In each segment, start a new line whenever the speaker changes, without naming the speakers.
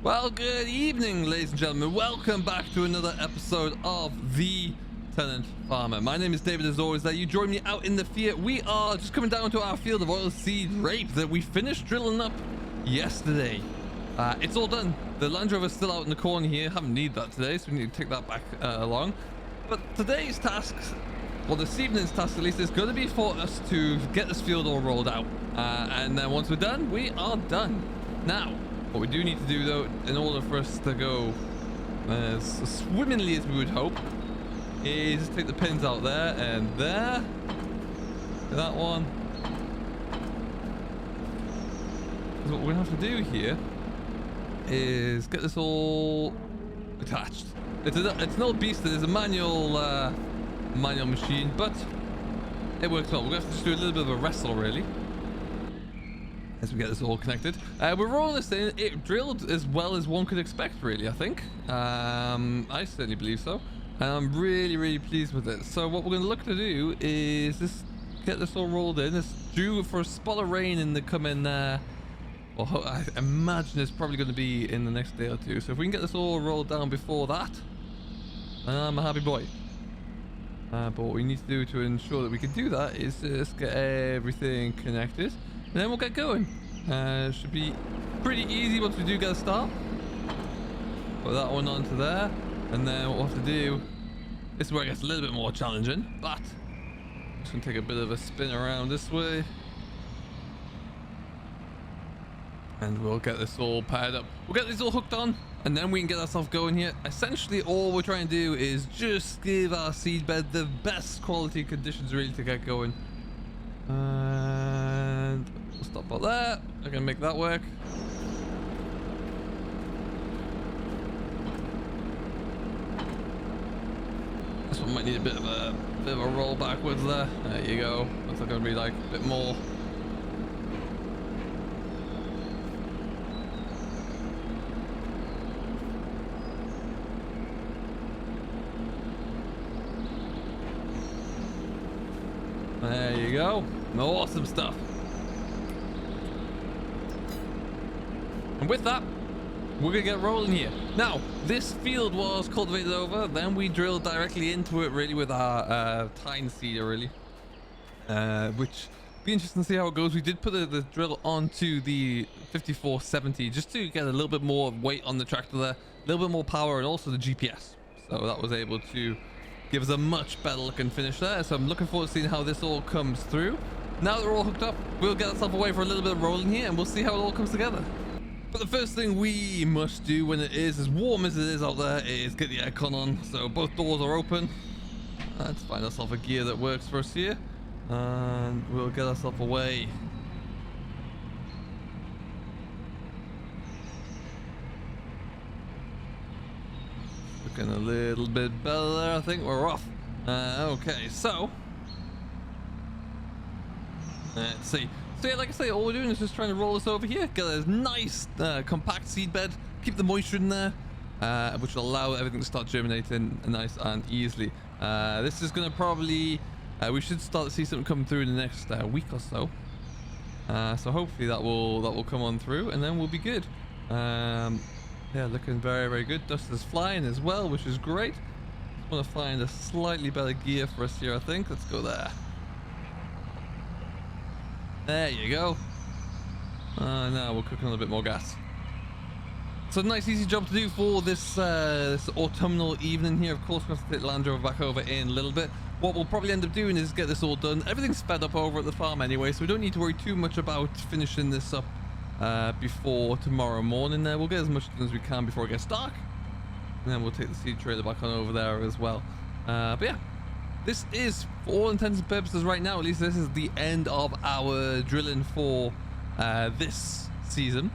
Well, good evening, ladies and gentlemen. Welcome back to another episode of the Tenant Farmer. My name is David, as always. That you join me out in the field. We are just coming down to our field of oilseed rape that we finished drilling up yesterday. It's all done. The Land Rover's still out in the corner here. Haven't need that today, so we need to take that back along. But today's task, well, this evening's task at least, is going to be for us to get this field all rolled out. And then once we're done, we are done. Now, what we do need to do, though, in order for us to go as swimmingly as we would hope, is take the pins out there and there. That one. So what we're going to have to do here is get this all attached. It's an old beast. It is a manual machine, but it works well. We're going to have to just do a little bit of a wrestle, really, as we get this all connected. We're rolling this in. It drilled as well as one could expect, really, I think. I certainly believe so. And I'm really pleased with it. So what we're going to look to do is just get this all rolled in. It's due for a spot of rain in the coming... well, I imagine it's probably going to be in the next day or two. So if we can get this all rolled down before that, I'm a happy boy. But what we need to do to ensure that we can do that is just get everything connected. And then we'll get going. Should be pretty easy once we do get a start. Put that one onto there. And then what we'll have to do, this is where it gets a little bit more challenging. But I'm just going to take a bit of a spin around this way. And we'll get this all paired up. We'll get this all hooked on. And then we can get ourselves going here. Essentially, all we're trying to do is just give our seed bed the best quality conditions really to get going. And we'll stop about there. I can make that work. This one might need a bit of a roll backwards there. There you go. Looks like it'll be like a bit more. There you go. Awesome stuff. And with that, we're gonna get rolling here. Now, this field was cultivated over, then we drilled directly into it really with our tine seeder really. Which be interesting to see how it goes. We did put the drill onto the 5470 just to get a little bit more weight on the tractor there, a little bit more power, and also the GPS. So that was able to give us a much better looking finish there. So I'm looking forward to seeing how this all comes through. Now that we're all hooked up, we'll get ourselves away for a little bit of rolling here and we'll see how it all comes together. But the first thing we must do when it is as warm as it is out there is get the aircon on. So both doors are open. Let's find ourselves a gear that works for us here. And we'll get ourselves away. Looking a little bit better there, I think we're off. Okay, so let's see. So yeah, like I say, all we're doing is just trying to roll this over here, get a nice compact seed bed, keep the moisture in there, which will allow everything to start germinating nice and easily. This is going to probably, we should start to see something come through in the next week or so. So hopefully that will come on through, and then we'll be good. Yeah, looking very good. Dust is flying as well, which is great. Just want to find a slightly better gear for us here, I think. Let's go there. There you go. Now we're cooking on a bit more gas. So nice easy job to do for this this autumnal evening here. Of course, we're going to have to take the Land Rover back over in a little bit. What we'll probably end up doing is get this all done. Everything's sped up over at the farm anyway, so we don't need to worry too much about finishing this up before tomorrow morning. We'll get as much done as we can before it gets dark, and then we'll take the seed trailer back on over there as well. But yeah, this is, for all intents and purposes right now, at least this is the end of our drilling for this season.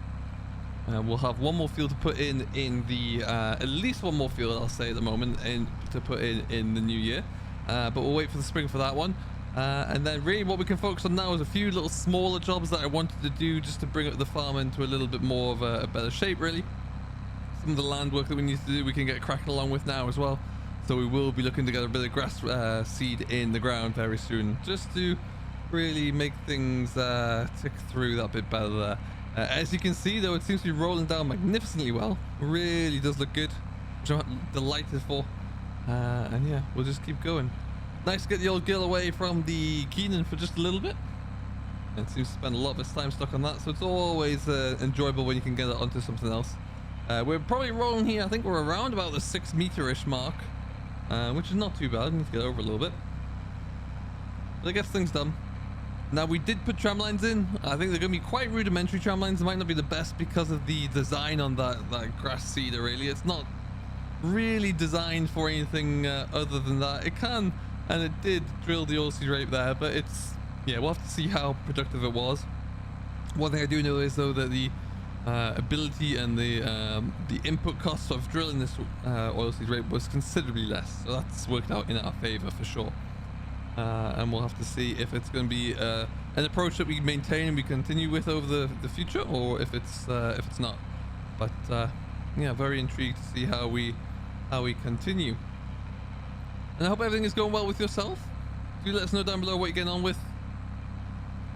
We'll have one more field to put in the at least one more field, I'll say at the moment, and to put in the new year. But we'll wait for the spring for that one. And then really what we can focus on now is a few little smaller jobs that I wanted to do just to bring up the farm into a little bit more of a better shape, really. Some of the land work that we need to do, we can get cracking along with now as well. So we will be looking to get a bit of grass seed in the ground very soon, just to really make things tick through that bit better there. As you can see, though, it seems to be rolling down magnificently well. Really does look good, which I'm delighted for. And yeah, we'll just keep going. Nice to get the old girl away from the Keenan for just a little bit. It seems to spend a lot of its time stuck on that, so it's always enjoyable when you can get it onto something else. We're probably rolling here. I think we're around about the 6 meter-ish mark, which is not too bad. I need to get over a little bit, but it gets things done. Now, we did put tram lines in. I think they're going to be quite rudimentary tram lines. They might not be the best because of the design on that grass seeder, really. It's not really designed for anything other than that. It can, and it did drill the oilseed rape there, but it's, yeah, we'll have to see how productive it was. One thing I do know is, though, that the ability and the input costs of drilling this oilseed rape was considerably less. So that's worked out in our favor for sure. And we'll have to see if it's going to be an approach that we maintain and we continue with over the future, or if it's not. But yeah, very intrigued to see how we continue. And I hope everything is going well with yourself. Do let us know down below what you're getting on with,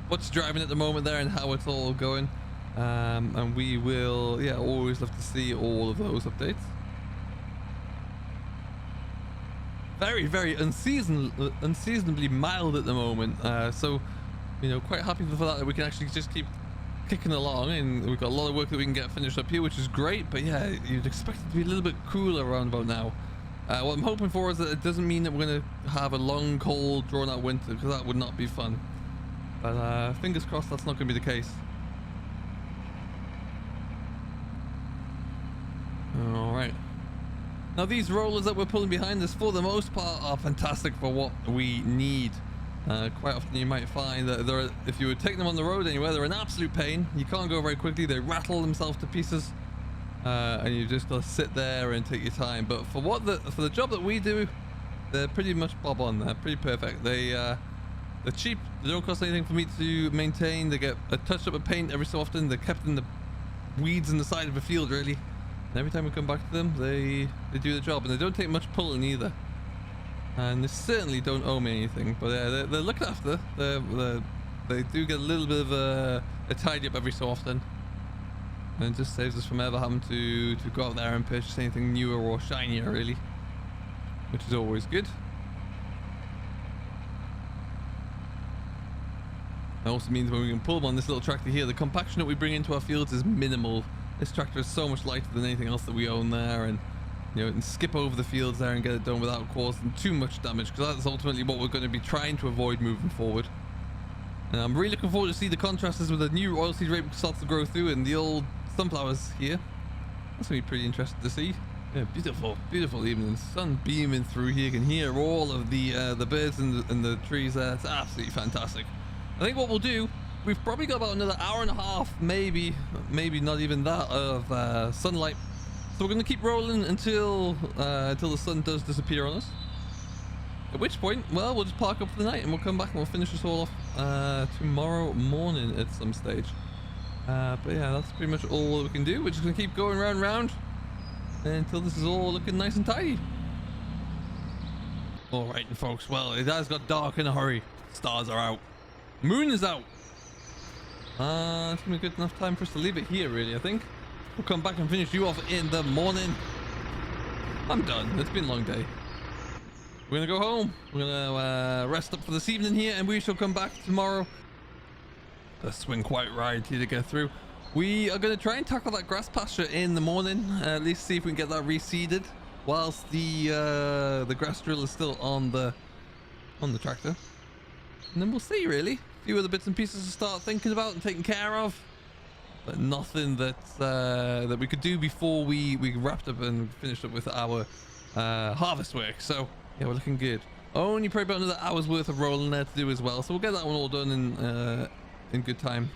what's driving at the moment there, and how it's all going. And we will, yeah, always love to see all of those updates. Very, very unseasonably mild at the moment, so, you know, quite happy for that we can actually just keep kicking along, and we've got a lot of work that we can get finished up here, which is great. But yeah, you'd expect it to be a little bit cooler around about now. What I'm hoping for is that it doesn't mean that we're going to have a long, cold, drawn-out winter, because that would not be fun. But fingers crossed that's not going to be the case. All right. Now, these rollers that we're pulling behind us, for the most part, are fantastic for what we need. Quite often you might find that if you would take them on the road anywhere, they're an absolute pain. You can't go very quickly. They rattle themselves to pieces, and you just got to sit there and take your time. But for the job that we do, they're pretty much bob on. They're pretty perfect. They're cheap. They don't cost anything for me to maintain. They get a touch up of paint every so often. They're kept in the weeds in the side of the field, really. And every time we come back to them, they do the job, and they don't take much pulling either. And they certainly don't owe me anything, but they're looked after. They do get a little bit of a tidy up every so often, and it just saves us from ever having to go out there and purchase anything newer or shinier, really, which is always good. It also means when we can pull them on this little tractor here, the compaction that we bring into our fields is minimal. This tractor is so much lighter than anything else that we own there, and you know, it can skip over the fields there and get it done without causing too much damage, because that's ultimately what we're going to be trying to avoid moving forward. And I'm really looking forward to see the contrasts with the new oilseed rape starts to grow through and the old sunflowers here. That's going to be pretty interesting to see. Yeah, beautiful, beautiful evening. Sun beaming through here. You can hear all of the birds and the trees there. It's absolutely fantastic. I think what we'll do, we've probably got about another hour and a half, maybe not even that, of sunlight. So we're going to keep rolling until the sun does disappear on us. At which point, well, we'll just park up for the night and we'll come back and we'll finish this all off tomorrow morning at some stage. But yeah, that's pretty much all that we can do. We're just going to keep going round and round until this is all looking nice and tidy. Alright, folks, well, it has got dark in a hurry. Stars are out. Moon is out. It's going to be good enough time for us to leave it here, really, I think. We'll come back and finish you off in the morning. I'm done. It's been a long day. We're going to go home. We're going to rest up for this evening here, and we shall come back tomorrow. The swing quite right here to get through. We are going to try and tackle that grass pasture in the morning. At least see if we can get that reseeded whilst the grass drill is still on the tractor. And then we'll see, really. A few other bits and pieces to start thinking about and taking care of. But nothing that we could do before we wrapped up and finished up with our harvest work. So yeah, we're looking good. Only probably about another hour's worth of rolling there to do as well. So we'll get that one all done in good time.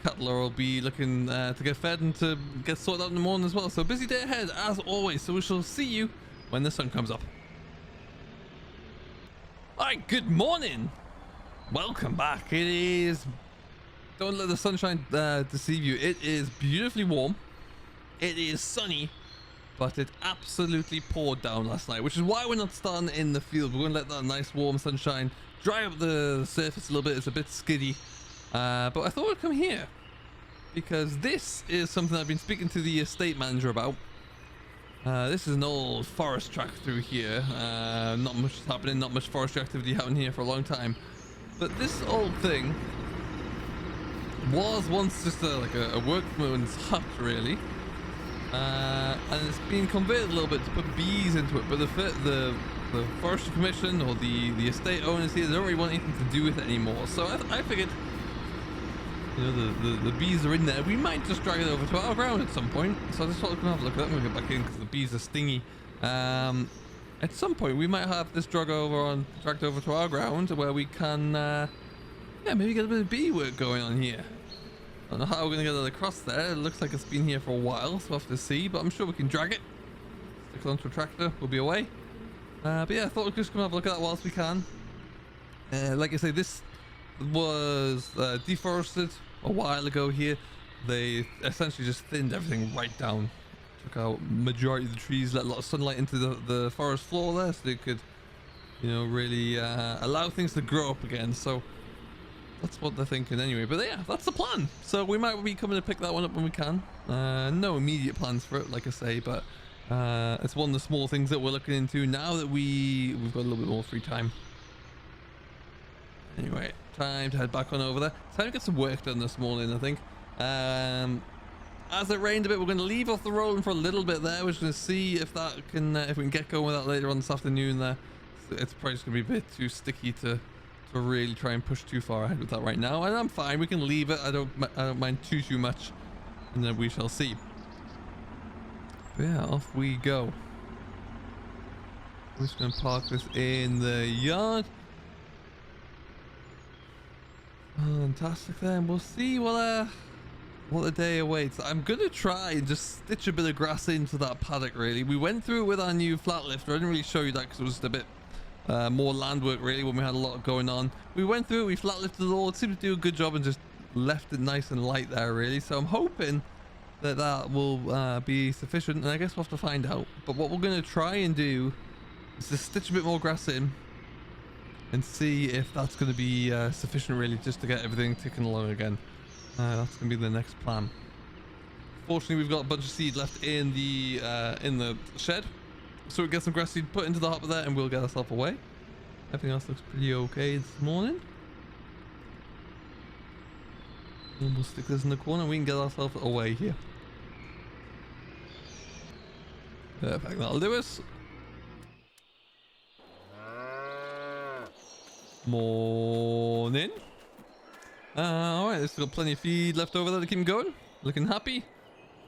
Cattle will be looking to get fed and to get sorted out in the morning as well. So busy day ahead as always. So we shall see you when the sun comes up. Alright, good morning. Welcome back. It is... Don't let the sunshine deceive you. It is beautifully warm. It is sunny, but it absolutely poured down last night, which is why we're not starting in the field. We're going to let that nice warm sunshine dry up the surface a little bit. It's a bit skiddy, but I thought I'd come here. because this is something I've been speaking to the estate manager about. This is an old forest track through here. Not much is happening, not much forestry activity out in here for a long time. But this old thing was once just a workman's hut, really. And it's been converted a little bit to put bees into it. But the forestry commission or the estate owners here, they don't really want anything to do with it anymore. So I figured, you know, the bees are in there. We might just drag it over to our ground at some point. So I just thought I'd come have a look at that when we get back in, because the bees are stingy. At some point we might have this dragged over to our ground where we can, yeah, maybe get a bit of bee work going on here. I don't know how we're gonna get it across there. It looks like it's been here for a while, so we'll have to see. But I'm sure we can drag it. Stick it onto a tractor. We'll be away. But yeah, I thought we'd just come have a look at that whilst we can. Like I say, this was deforested a while ago here. They essentially just thinned everything right down, took out majority of the trees, let a lot of sunlight into the forest floor there, so they could, you know, really allow things to grow up again. So that's what they're thinking anyway. But yeah, that's the plan. So we might be coming to pick that one up when we can. No immediate plans for it, like I say, but it's one of the small things that we're looking into now that we've got a little bit more free time. Anyway, time to head back on over there. Time to get some work done this morning, I think. As it rained a bit, we're going to leave off the rolling for a little bit there. We're just going to see if that can, if we can get going with that later on this afternoon there. It's probably just going to be a bit too sticky to really try and push too far ahead with that right now. And I'm fine, we can leave it. I don't mind too much. And then we shall see. But yeah, off we go. We're just going to park this in the yard. Fantastic then. We'll see what the day awaits. I'm gonna try and just stitch a bit of grass into that paddock, really. We went through it with our new flat lifter. I didn't really show you that because it was just a bit more land work, really, when we had a lot going on. We went through it, we flat lifted it all. It seemed to do a good job and just left it nice and light there, really. So I'm hoping that will be sufficient, and I guess we'll have to find out. But what we're gonna try and do is just stitch a bit more grass in and see if that's going to be sufficient, really, just to get everything ticking along again. That's going to be the next plan. Fortunately, we've got a bunch of seed left in the shed, so we get some grass seed put into the hopper there, and we'll get ourselves away. Everything else looks pretty okay this morning. And we'll stick this in the corner, and we can get ourselves away here. Perfect, that'll do us. Morning. Alright, this has got plenty of feed left over there to keep him going. Looking happy.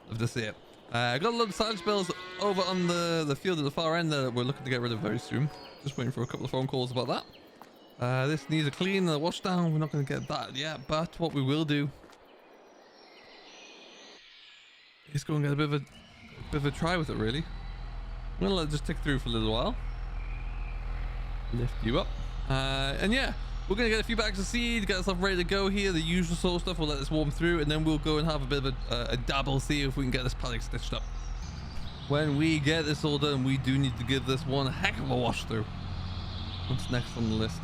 Love to see it. I got a lot of silage bells over on the field at the far end that we're looking to get rid of very soon. Just waiting for a couple of phone calls about that. This needs a clean and a wash down. We're not going to get that yet, but what we will do is go and get a bit of a try with it, really. I'm going to let it just tick through for a little while. Lift you up. And yeah, we're gonna get a few bags of seed, get ourselves ready to go here, the usual sort of stuff. We'll let this warm through, and then we'll go and have a bit of a dabble, see if we can get this paddock stitched up. When we get this all done, we do need to give this one a heck of a wash through. What's next on the list?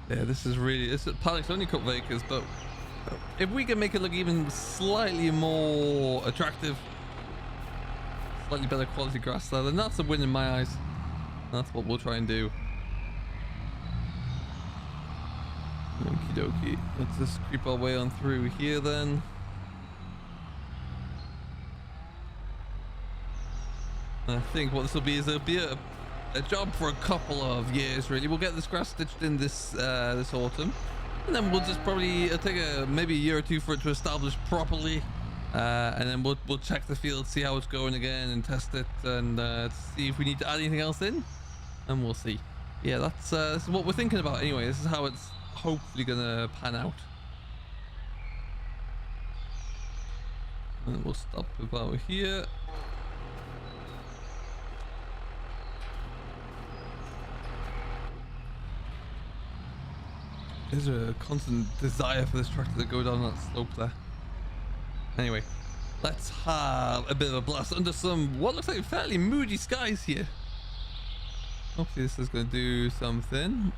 Yeah, this paddock's only a couple of acres, but if we can make it look even slightly more attractive, slightly better quality grass there, then that's a win in my eyes. That's what we'll try and do. Okie dokie. Let's just creep our way on through here then. I think what this will be is it'll be a job for a couple of years, really. We'll get this grass stitched in this autumn, and then we'll just probably take maybe a year or two for it to establish properly. And then we'll check the field, see how it's going again, and test it, and see if we need to add anything else in, and we'll see. Yeah, this is what we're thinking about anyway. This is how it's hopefully gonna pan out. And we'll stop about here. There's a constant desire for this tractor to go down that slope there. Anyway, let's have a bit of a blast under some what looks like fairly moody skies here. Hopefully this is going to do something.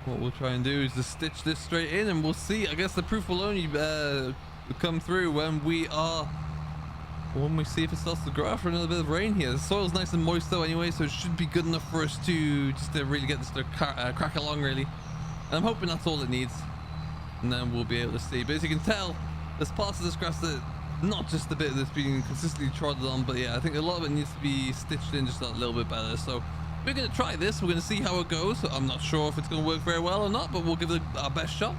what we'll try and do is just stitch this straight in, and we'll see. I guess the proof will only come through when we see if it starts to grow after another bit of rain here. The soil's nice and moist though anyway, so it should be good enough for us to just to really get this to crack along really. And I'm hoping that's all it needs, and then we'll be able to see. But as you can tell, there's parts of this grass that not just the bit that's being consistently trodden on, but yeah, I think a lot of it needs to be stitched in just a little bit better. So we're going to try this. We're going to see how it goes. I'm not sure if it's going to work very well or not, but we'll give it our best shot,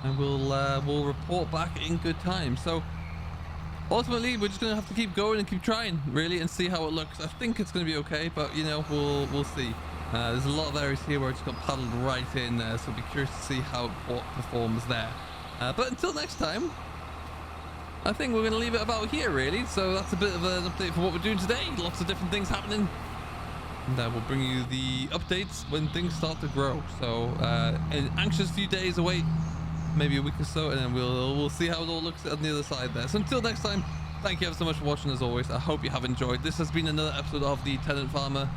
and we'll report back in good time. So ultimately, we're just going to have to keep going and keep trying, really, and see how it looks. I think it's going to be okay, but, you know, we'll see. There's a lot of areas here where it's got paddled right in there, so I'll be curious to see how it performs there. But until next time, I think we're going to leave it about here, really. So that's a bit of an update for what we're doing today. Lots of different things happening. And we'll bring you the updates when things start to grow. So an anxious few days away, maybe a week or so, and then we'll see how it all looks on the other side there. So until next time, thank you ever so much for watching as always. I hope you have enjoyed. This has been another episode of the Tenant Farmer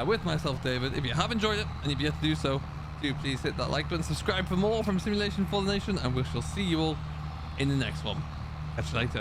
with myself, David. If you have enjoyed it and you've yet to do so, do please hit that like button, subscribe for more from Simulation for the Nation, and we shall see you all in the next one. Catch you later.